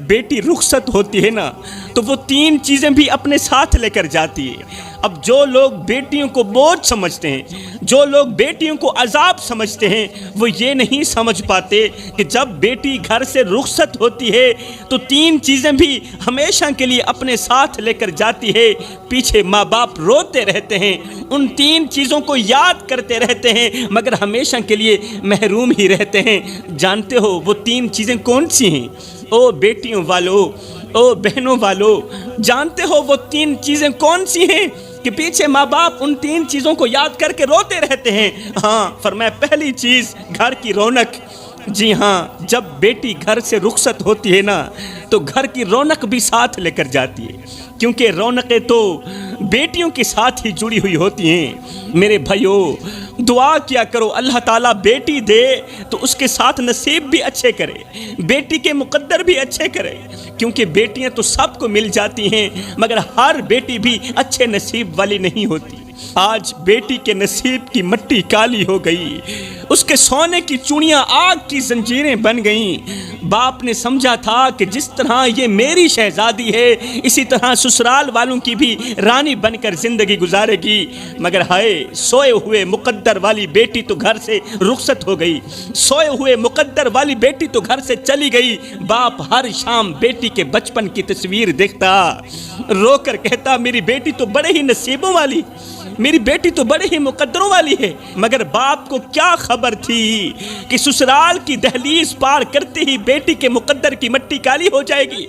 بیٹی رخصت ہوتی ہے نا تو وہ 3 چیزیں بھی اپنے ساتھ لے کر جاتی ہے۔ اب جو لوگ بیٹیوں کو بوجھ سمجھتے ہیں، جو لوگ بیٹیوں کو عذاب سمجھتے ہیں، وہ یہ نہیں سمجھ پاتے کہ جب بیٹی گھر سے رخصت ہوتی ہے تو 3 چیزیں بھی ہمیشہ کے لیے اپنے ساتھ لے کر جاتی ہے۔ پیچھے ماں باپ روتے رہتے ہیں، ان 3 چیزوں کو یاد کرتے رہتے ہیں، مگر ہمیشہ کے لیے محروم ہی رہتے ہیں۔ جانتے ہو وہ 3 چیزیں کون سی ہیں؟ او بیٹیوں والو، او بہنوں والو، جانتے ہو وہ 3 چیزیں کون سی ہیں کہ پیچھے ماں باپ ان 3 چیزوں کو یاد کر کے روتے رہتے ہیں؟ ہاں، فرمایا پہلی چیز گھر کی رونق۔ جی ہاں، جب بیٹی گھر سے رخصت ہوتی ہے نا تو گھر کی رونق بھی ساتھ لے کر جاتی ہے، کیونکہ رونقیں تو بیٹیوں کے ساتھ ہی جڑی ہوئی ہوتی ہیں۔ میرے بھائیو، دعا کیا کرو اللہ تعالیٰ بیٹی دے تو اس کے ساتھ نصیب بھی اچھے کرے، بیٹی کے مقدر بھی اچھے کرے، کیونکہ بیٹیاں تو سب کو مل جاتی ہیں مگر ہر بیٹی بھی اچھے نصیب والی نہیں ہوتی۔ آج بیٹی کے نصیب کی مٹی کالی ہو گئی، اس کے سونے کی چوڑیاں آگ کی زنجیریں بن گئیں۔ باپ نے سمجھا تھا کہ جس طرح یہ میری شہزادی ہے اسی طرح سسرال والوں کی بھی رانی بن کر زندگی گزارے گی، مگر ہائے سوئے ہوئے مقدر والی بیٹی تو گھر سے رخصت ہو گئی، سوئے ہوئے مقدر والی بیٹی تو گھر سے چلی گئی۔ باپ ہر شام بیٹی کے بچپن کی تصویر دیکھتا، رو کر کہتا میری بیٹی تو بڑے ہی نصیبوں والی، میری بیٹی تو بڑے ہی مقدروں والی ہے۔ مگر باپ کو کیا خبر تھی کہ سسرال کی دہلیز پار کرتے ہی بیٹی کے مقدر کی مٹی کالی ہو جائے گی۔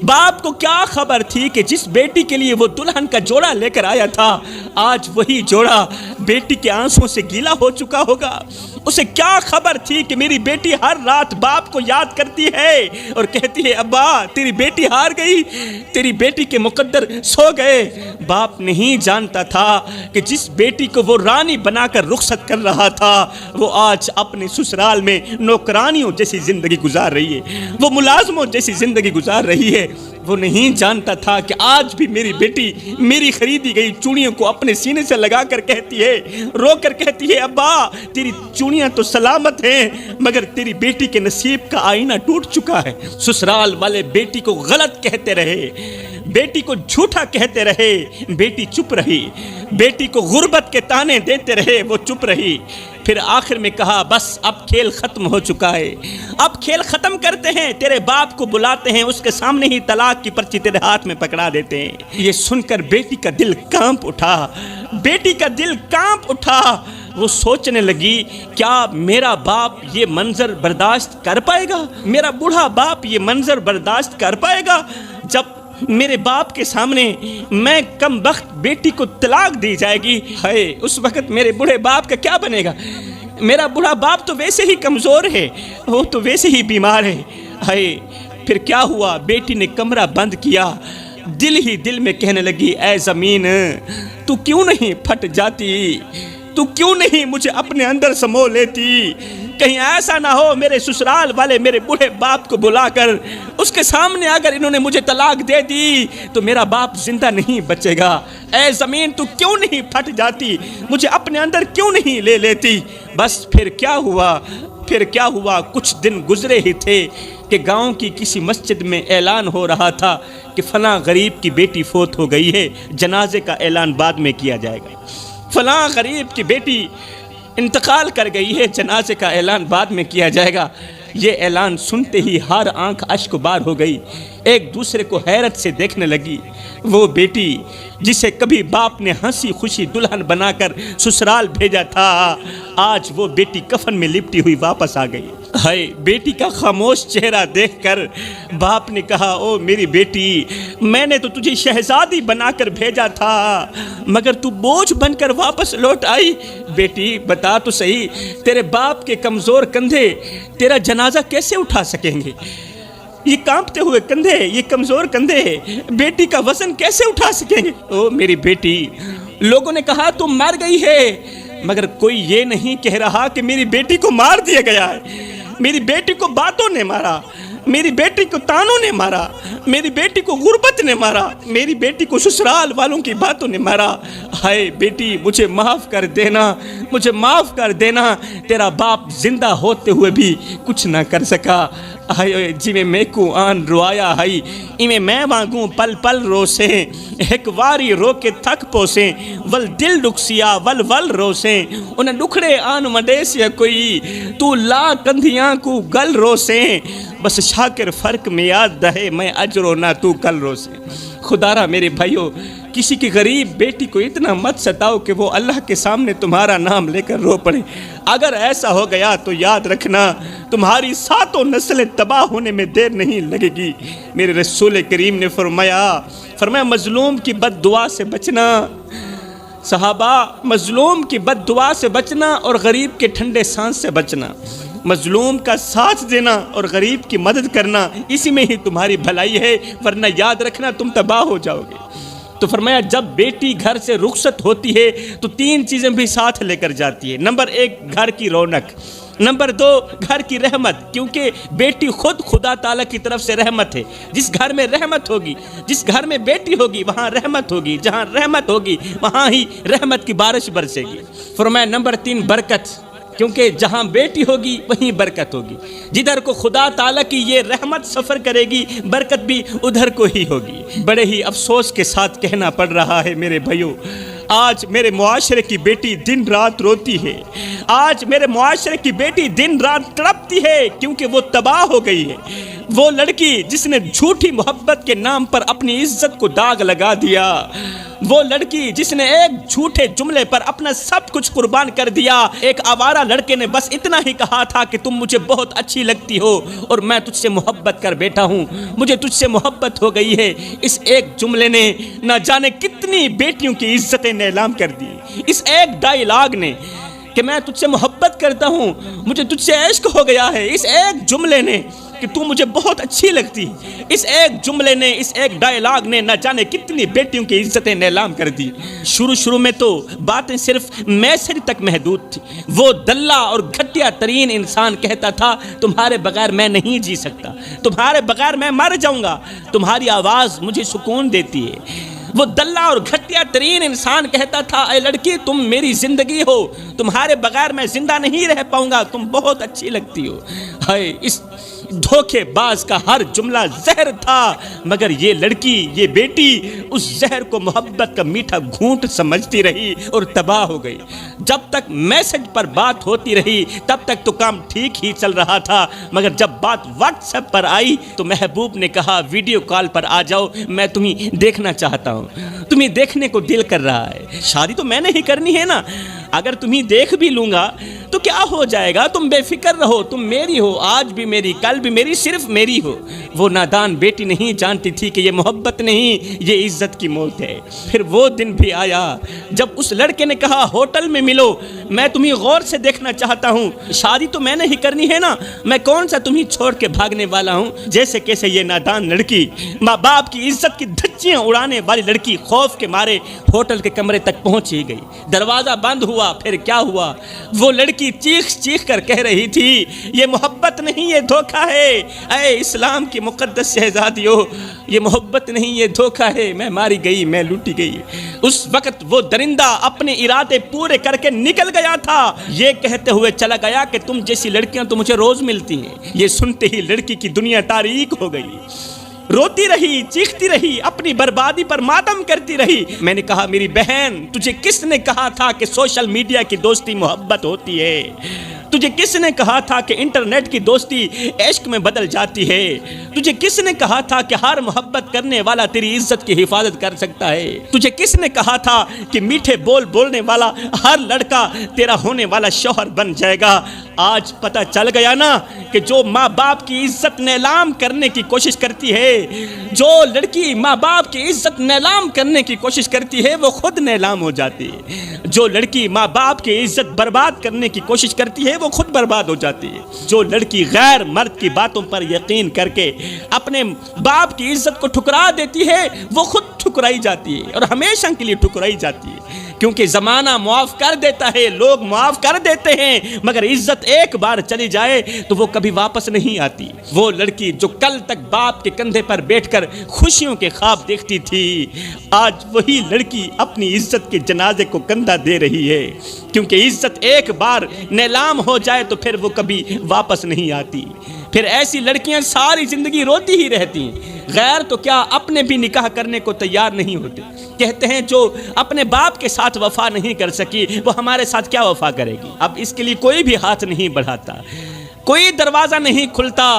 باپ کو کیا خبر تھی کہ جس بیٹی کے لیے وہ دلہن کا جوڑا لے کر آیا تھا آج وہی جوڑا بیٹی کے آنسوں سے گیلا ہو چکا ہوگا۔ اسے کیا خبر تھی کہ میری بیٹی ہر رات باپ کو یاد کرتی ہے اور کہتی ہے ابا تیری بیٹی ہار گئی، تیری بیٹی کے مقدر سو گئے۔ باپ نہیں جانتا تھا کہ جس بیٹی کو وہ رانی بنا کر رخصت کر رہا تھا وہ آج اپنے سسرال میں نوکرانیوں جیسی زندگی گزار رہی ہے، وہ ملازموں جیسی زندگی گزار رہی ہے۔ وہ نہیں جانتا تھا کہ آج بھی میری بیٹی میری خریدی گئی چوڑیوں کو اپنے سینے سے لگا کر کہتی ہے، رو کر کہتی ہے ابا تیری چوڑیاں تو سلامت ہیں مگر تیری بیٹی کے نصیب کا آئینہ ٹوٹ چکا ہے۔ سسرال والے بیٹی کو غلط کہتے رہے، بیٹی کو جھوٹا کہتے رہے، بیٹی چپ رہی، بیٹی کو غربت کے تانے دیتے رہے، وہ چپ رہی۔ پھر آخر میں کہا بس اب کھیل ختم ہو چکا ہے، اب کھیل ختم کرتے ہیں، تیرے باپ کو بلاتے ہیں، اس کے سامنے ہی طلاق کی پرچی تیرے ہاتھ میں پکڑا دیتے ہیں۔ یہ سن کر بیٹی کا دل کانپ اٹھا، بیٹی کا دل کانپ اٹھا۔ وہ سوچنے لگی کیا میرا باپ یہ منظر برداشت کر پائے گا، میرا بوڑھا باپ یہ منظر برداشت کر پائے گا جب میرے باپ کے سامنے میں کم بخت بیٹی کو طلاق دی جائے گی؟ ہائے اس وقت میرے بوڑھے باپ کا کیا بنے گا؟ میرا بوڑھا باپ تو ویسے ہی کمزور ہے، وہ تو ویسے ہی بیمار ہے۔ ہائے پھر کیا ہوا؟ بیٹی نے کمرہ بند کیا، دل ہی دل میں کہنے لگی اے زمین تو کیوں نہیں پھٹ جاتی، تو کیوں نہیں مجھے اپنے اندر سمو لیتی؟ کہیں ایسا نہ ہو میرے سسرال والے میرے بوڑھے باپ کو بلا کر اس کے سامنے اگر انہوں نے مجھے طلاق دے دی تو میرا باپ زندہ نہیں بچے گا۔ اے زمین تو کیوں نہیں پھٹ جاتی، مجھے اپنے اندر کیوں نہیں لے لیتی؟ بس پھر کیا ہوا؟ پھر کیا ہوا؟ کچھ دن گزرے ہی تھے کہ گاؤں کی کسی مسجد میں اعلان ہو رہا تھا کہ فلاں غریب کی بیٹی فوت ہو گئی ہے، جنازے کا اعلان بعد میں کیا جائے گا۔ فلاں غریب کی بیٹی انتقال کر گئی ہے، جنازے کا اعلان بعد میں کیا جائے گا۔ یہ اعلان سنتے ہی ہر آنکھ اشک بار ہو گئی، ایک دوسرے کو حیرت سے دیکھنے لگی۔ وہ بیٹی جسے کبھی باپ نے ہنسی خوشی دلہن بنا کر سسرال بھیجا تھا آج وہ بیٹی کفن میں لپٹی ہوئی واپس آ گئی۔ ہائے بیٹی کا خاموش چہرہ دیکھ کر باپ نے کہا او میری بیٹی میں نے تو تجھے شہزادی بنا کر بھیجا تھا مگر تو بوجھ بن کر واپس لوٹ آئی۔ بیٹی بتا تو صحیح تیرے باپ کے کمزور کندھے تیرا جنازہ کیسے اٹھا سکیں گے؟ یہ کانپتے ہوئے کندھے، یہ کمزور کندھے بیٹی کا وزن کیسے اٹھا سکیں گے؟ او میری بیٹی لوگوں نے کہا تم مر گئی ہے مگر کوئی یہ نہیں کہہ رہا کہ میری بیٹی کو مار دیا گیا ہے۔ میری بیٹی کو باتوں نے مارا، میری بیٹی کو تانوں نے مارا، میری بیٹی کو غربت نے مارا، میری بیٹی کو سسرال والوں کی باتوں نے مارا۔ ہائے بیٹی مجھے معاف کر دینا، مجھے معاف کر دینا، تیرا باپ زندہ ہوتے ہوئے بھی کچھ نہ کر سکا، آئے جی میں کو آن روایا ہائی ایویں میں وانگوں پل پل روسیں ایک واری رو کے تھک پوسیں ول دل ڈکسیا ول ول روسیں انہیں ڈکھڑے آن مڈیسیا کوئی تو لا کندھیاں کو گل روسیں بس شاکر فرق میں یاد دہے میں اج رونا تو کل روسیں۔ خدارا میرے بھائیو کسی کی غریب بیٹی کو اتنا مت ستاؤ کہ وہ اللہ کے سامنے تمہارا نام لے کر رو پڑے۔ اگر ایسا ہو گیا تو یاد رکھنا تمہاری 7 نسلیں تباہ ہونے میں دیر نہیں لگے گی۔ میرے رسول کریم نے فرمایا مظلوم کی بد دعا سے بچنا، صحابہ مظلوم کی بد دعا سے بچنا اور غریب کے ٹھنڈے سانس سے بچنا، مظلوم کا ساتھ دینا اور غریب کی مدد کرنا، اسی میں ہی تمہاری بھلائی ہے، ورنہ یاد رکھنا تم تباہ ہو جاؤ گے۔ تو فرمایا جب بیٹی گھر سے رخصت ہوتی ہے تو 3 چیزیں بھی ساتھ لے کر جاتی ہے۔ نمبر 1 گھر کی رونق، نمبر 2 گھر کی رحمت، کیونکہ بیٹی خود خدا تعالیٰ کی طرف سے رحمت ہے۔ جس گھر میں رحمت ہوگی، جس گھر میں بیٹی ہوگی وہاں رحمت ہوگی، جہاں رحمت ہوگی وہاں ہی رحمت کی بارش برسے گی۔ فرمایا نمبر 3 برکت، کیونکہ جہاں بیٹی ہوگی وہیں برکت ہوگی، جدھر کو خدا تعالیٰ کی یہ رحمت سفر کرے گی برکت بھی ادھر کو ہی ہوگی۔ بڑے ہی افسوس کے ساتھ کہنا پڑ رہا ہے میرے بھائیو، آج میرے معاشرے کی بیٹی دن رات روتی ہے، آج میرے معاشرے کی بیٹی دن رات تڑپتی ہے، کیونکہ وہ تباہ ہو گئی ہے۔ وہ لڑکی جس نے جھوٹی محبت کے نام پر اپنی عزت کو داغ لگا دیا، وہ لڑکی جس نے ایک جھوٹے جملے پر اپنا سب کچھ قربان کر دیا۔ ایک آوارہ لڑکے نے بس اتنا ہی کہا تھا کہ تم مجھے بہت اچھی لگتی ہو اور میں تجھ سے محبت کر بیٹھا ہوں، مجھے تجھ سے محبت ہو گئی ہے۔ اس ایک جملے نے نہ جانے کتنی بیٹیوں کی عزتیں نیلام کر دی۔ اس ایک ڈائیلاگ نے کہ میں تجھ سے محبت کرتا ہوں، مجھے تجھ سے عشق ہو گیا ہے، اس ایک جملے نے کہ تو مجھے بہت اچھی لگتی، اس ایک جملے نے، اس ایک ڈائیلاگ نے نہ جانے کتنی بیٹیوں کی عزتیں نیلام کر دی۔ شروع میں تو باتیں صرف میسج تک محدود تھی۔ وہ دلہ اور گھٹیا ترین انسان کہتا تھا تمہارے بغیر میں نہیں جی سکتا، تمہارے بغیر میں مر جاؤں گا، تمہاری آواز مجھے سکون دیتی ہے۔ وہ دلہ اور گھٹیا ترین انسان کہتا تھا اے لڑکی تم میری زندگی ہو، تمہارے بغیر میں زندہ نہیں رہ پاؤں گا، تم بہت اچھی لگتی ہو۔ ہائے اس دھوکے باز کا ہر جملہ زہر تھا، مگر یہ لڑکی، یہ بیٹی اس زہر کو محبت کا میٹھا گھونٹ سمجھتی رہی اور تباہ ہو گئی۔ جب تک میسج پر بات ہوتی رہی تب تک تو کام ٹھیک ہی چل رہا تھا، مگر جب بات واٹس ایپ پر آئی تو محبوب نے کہا ویڈیو کال پر آ جاؤ، میں تمہیں دیکھنا چاہتا ہوں، تمہیں دیکھنے کو دل کر رہا ہے۔ شادی تو میں نے ہی کرنی ہے نا، اگر تمہیں دیکھ بھی لوں گا تو کیا ہو جائے گا، تم بے فکر رہو، تم میری ہو، آج بھی میری، کل بھی میری، صرف میری ہو۔ وہ نادان بیٹی نہیں جانتی تھی کہ یہ محبت نہیں، یہ عزت کی موت ہے۔ پھر وہ دن بھی آیا جب اس لڑکے نے کہا ہوٹل میں ملو، میں تمہیں غور سے دیکھنا چاہتا ہوں، شادی تو میں نے ہی کرنی ہے نا، میں کون سا تمہیں چھوڑ کے بھاگنے والا ہوں۔ جیسے کیسے یہ نادان لڑکی، ماں باپ کی عزت کی دھچیاں اڑانے والی لڑکی خوف کے مارے ہوٹل کے کمرے تک پہنچ ہی گئی۔ دروازہ بند ہوا، پھر کیا ہوا، وہ لڑکی چیخ چیخ کر کہہ رہی تھی یہ محبت نہیں، یہ دھوکہ ہے۔ اے اسلام کی مقدس شہزادیو، یہ محبت نہیں، یہ دھوکہ ہے، میں ماری گئی، میں لوٹی گئی۔ اس وقت وہ درندہ اپنے ارادے پورے کر کے نکل گیا تھا، یہ کہتے ہوئے چلا گیا کہ تم جیسی لڑکیاں تو مجھے روز ملتی ہیں۔ یہ سنتے ہی لڑکی کی دنیا تاریک ہو گئی، روتی رہی، چیختی رہی، اپنی بربادی پر ماتم کرتی رہی۔ میں نے کہا میری بہن تجھے کس نے کہا تھا کہ سوشل میڈیا کی دوستی محبت ہوتی ہے؟ تجھے کس نے کہا تھا کہ انٹرنیٹ کی دوستی عشق میں بدل جاتی ہے؟ تجھے کس نے کہا تھا کہ ہر محبت کرنے والا تیری عزت کی حفاظت کر سکتا ہے؟ تجھے کس نے کہا تھا کہ میٹھے بول بولنے والا ہر لڑکا تیرا ہونے والا شوہر بن جائے گا؟ آج پتہ چل گیا نا کہ جو ماں باپ کی عزت نیلام کرنے کی کوشش کرتی ہے، جو لڑکی ماں باپ کی عزت نیلام کرنے کی کوشش کرتی ہے وہ خود نیلام ہو جاتی ہے۔ جو لڑکی ماں باپ کی عزت برباد کرنے کی کوشش کرتی ہے وہ خود برباد ہو جاتی ہے۔ جو لڑکی غیر مرد کی باتوں پر یقین کر کے اپنے باپ کی عزت کو ٹھکرا دیتی ہے وہ خود ٹھکرائی جاتی ہے اور ہمیشہ کے لیے ٹھکرائی جاتی ہے، کیونکہ زمانہ معاف کر دیتا ہے، لوگ معاف کر دیتے ہیں، مگر عزت ایک بار چلی جائے تو وہ کبھی واپس نہیں آتی۔ وہ لڑکی جو کل تک باپ کے کندھے پر بیٹھ کر خوشیوں کے خواب دیکھتی تھی، آج وہی لڑکی اپنی عزت کے جنازے کو کندھا دے رہی ہے، کیونکہ عزت ایک بار نیلام ہو جائے تو پھر وہ کبھی واپس نہیں آتی۔ پھر ایسی لڑکیاں ساری زندگی روتی ہی رہتی ہیں، غیر تو کیا اپنے بھی نکاح کرنے کو تیار نہیں ہوتے، کہتے ہیں جو اپنے باپ کے ساتھ وفا نہیں کر سکی وہ ہمارے ساتھ کیا وفا کرے گی۔ اب اس کے لیے کوئی بھی ہاتھ نہیں بڑھاتا، کوئی دروازہ نہیں کھلتا،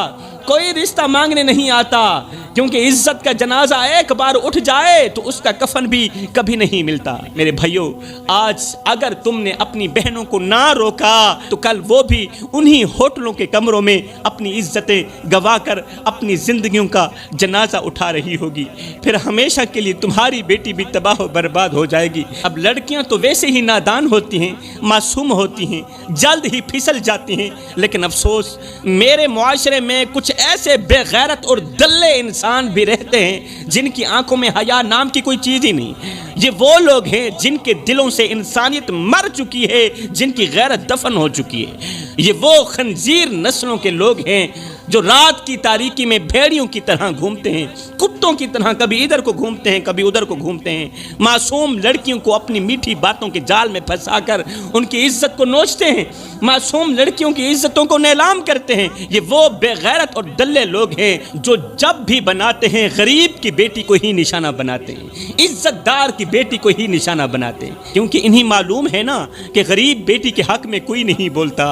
کوئی رشتہ مانگنے نہیں آتا، کیونکہ عزت کا جنازہ ایک بار اٹھ جائے تو اس کا کفن بھی کبھی نہیں ملتا۔ میرے بھائیوں، آج اگر تم نے اپنی بہنوں کو نہ روکا تو کل وہ بھی انہی ہوٹلوں کے کمروں میں اپنی عزتیں گوا کر اپنی زندگیوں کا جنازہ اٹھا رہی ہوگی، پھر ہمیشہ کے لیے تمہاری بیٹی بھی تباہ و برباد ہو جائے گی۔ اب لڑکیاں تو ویسے ہی نادان ہوتی ہیں، معصوم ہوتی ہیں، جلد ہی پھسل جاتی ہیں، لیکن افسوس میرے معاشرے میں کچھ ایسے بے غیرت اور دلے انسان بھی رہتے ہیں جن کی آنکھوں میں حیا نام کی کوئی چیز ہی نہیں۔ یہ وہ لوگ ہیں جن کے دلوں سے انسانیت مر چکی ہے، جن کی غیرت دفن ہو چکی ہے۔ یہ وہ خنزیر نسلوں کے لوگ ہیں جو رات کی تاریکی میں بھیڑیوں کی طرح گھومتے ہیں، کتوں کی طرح کبھی ادھر کو گھومتے ہیں کبھی ادھر کو گھومتے ہیں، معصوم لڑکیوں کو اپنی میٹھی باتوں کے جال میں پھنسا کر ان کی عزت کو نوچتے ہیں، معصوم لڑکیوں کی عزتوں کو نیلام کرتے ہیں۔ یہ وہ بے غیرت اور دلے لوگ ہیں جو جب بھی بناتے ہیں غریب کی بیٹی کو ہی نشانہ بناتے ہیں، عزت دار کی بیٹی کو ہی نشانہ بناتے ہیں، کیونکہ انہیں معلوم ہے نا کہ غریب بیٹی کے حق میں کوئی نہیں بولتا،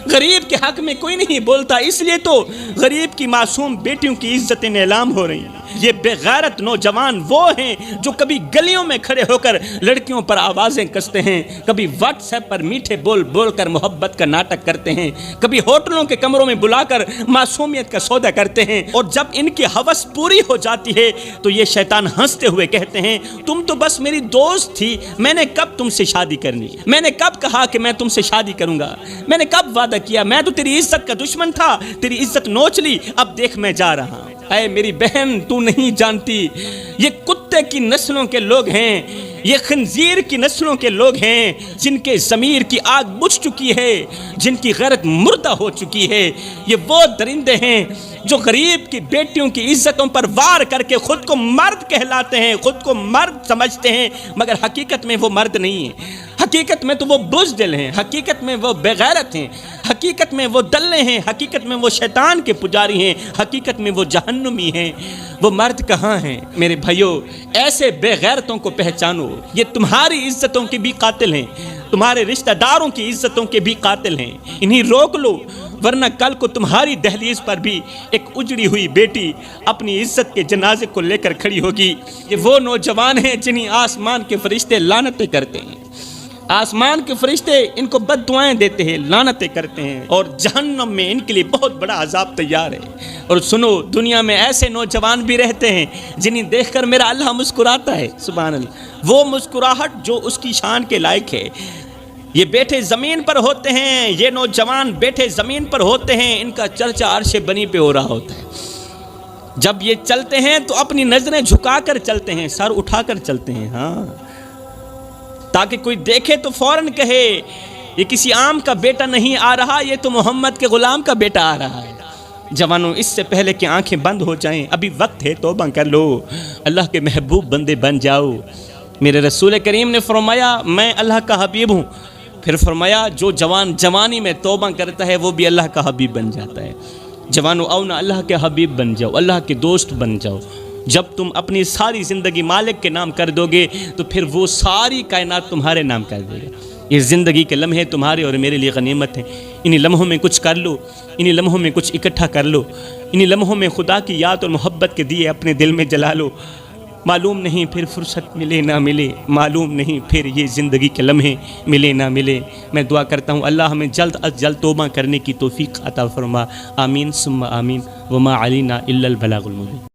غریب کے حق میں کوئی نہیں بولتا، اس لیے تو غریب کی معصوم بیٹیوں کی عزتیں نیلام ہو رہی ہیں۔ یہ بے غیرت نوجوان وہ ہیں جو کبھی گلیوں میں کھڑے ہو کر لڑکیوں پر آوازیں کستے ہیں، کبھی واٹس ایپ پر میٹھے بول بول کر محبت کا ناٹک کرتے ہیں، کبھی ہوٹلوں کے کمروں میں بلا کر معصومیت کا سودا کرتے ہیں، اور جب ان کی ہوس پوری ہو جاتی ہے تو یہ شیطان ہنستے ہوئے کہتے ہیں تم تو بس میری دوست تھی، میں نے کب تم سے شادی کرنی، میں نے کب کہا کہ میں تم سے شادی کروں گا، میں نے کب وعدہ کیا، میں تو تیری عزت کا دشمن تھا، تیری عزت نوچ لی، اب دیکھ میں جا رہا ہوں۔ اے میری بہن تو نہیں جانتی، یہ کتے کی نسلوں کے لوگ ہیں، یہ خنزیر کی نسلوں کے لوگ ہیں جن کے ضمیر کی آگ بجھ چکی ہے، جن کی غیرت مردہ ہو چکی ہے۔ یہ وہ درندے ہیں جو غریب کی بیٹیوں کی عزتوں پر وار کر کے خود کو مرد کہلاتے ہیں، خود کو مرد سمجھتے ہیں، مگر حقیقت میں وہ مرد نہیں ہیں، حقیقت میں تو وہ بزدل ہیں، حقیقت میں وہ بے غیرت ہیں، حقیقت میں وہ دلے ہیں، حقیقت میں وہ شیطان کے پجاری ہیں، حقیقت میں وہ جہنمی ہیں۔ وہ مرد کہاں ہیں؟ میرے بھائیوں، ایسے بے غیرتوں کو پہچانو، یہ تمہاری عزتوں کے بھی قاتل ہیں، تمہارے رشتہ داروں کی عزتوں کے بھی قاتل ہیں، انہیں روک لو، ورنہ کل کو تمہاری دہلیز پر بھی ایک اجڑی ہوئی بیٹی اپنی عزت کے جنازے کو لے کر کھڑی ہوگی۔ یہ وہ نوجوان ہیں جنہیں آسمان کے فرشتے لعنتیں کرتے ہیں، آسمان کے فرشتے ان کو بد دعائیں دیتے ہیں، لعنتیں کرتے ہیں، اور جہنم میں ان کے لیے بہت بڑا عذاب تیار ہے۔ اور سنو، دنیا میں ایسے نوجوان بھی رہتے ہیں جنہیں دیکھ کر میرا اللہ مسکراتا ہے، سبحان اللہ، وہ مسکراہٹ جو اس کی شان کے لائق ہے۔ یہ بیٹھے زمین پر ہوتے ہیں، یہ نوجوان بیٹھے زمین پر ہوتے ہیں، ان کا چرچہ عرش بنی پہ ہو رہا ہوتا ہے۔ جب یہ چلتے ہیں تو اپنی نظریں جھکا کر چلتے ہیں، سر اٹھا کر چلتے ہیں، ہاں، تاکہ کوئی دیکھے تو فوراً کہے یہ کسی عام کا بیٹا نہیں آ رہا، یہ تو محمد کے غلام کا بیٹا آ رہا ہے۔ جوانوں، اس سے پہلے کہ آنکھیں بند ہو جائیں، ابھی وقت ہے، توبہ کر لو، اللہ کے محبوب بندے بن جاؤ۔ میرے رسول کریم نے فرمایا میں اللہ کا حبیب ہوں، پھر فرمایا جو جوان جوانی میں توبہ کرتا ہے وہ بھی اللہ کا حبیب بن جاتا ہے۔ جوانوں، آؤ نا اللہ کے حبیب بن جاؤ، اللہ کے دوست بن جاؤ۔ جب تم اپنی ساری زندگی مالک کے نام کر دو گے تو پھر وہ ساری کائنات تمہارے نام کر دے گا۔ یہ زندگی کے لمحے تمہارے اور میرے لیے غنیمت ہیں، انہی لمحوں میں کچھ کر لو، انہی لمحوں میں کچھ اکٹھا کر لو، انہی لمحوں میں خدا کی یاد اور محبت کے دیے اپنے دل میں جلا لو۔ معلوم نہیں پھر فرصت ملے نہ ملے، معلوم نہیں پھر یہ زندگی کے لمحے ملے نہ ملے۔ میں دعا کرتا ہوں اللہ ہمیں جلد از جلد توبہ کرنے کی توفیق عطا فرما، آمین ثم آمین، وما علینا الا البلاغ المبین۔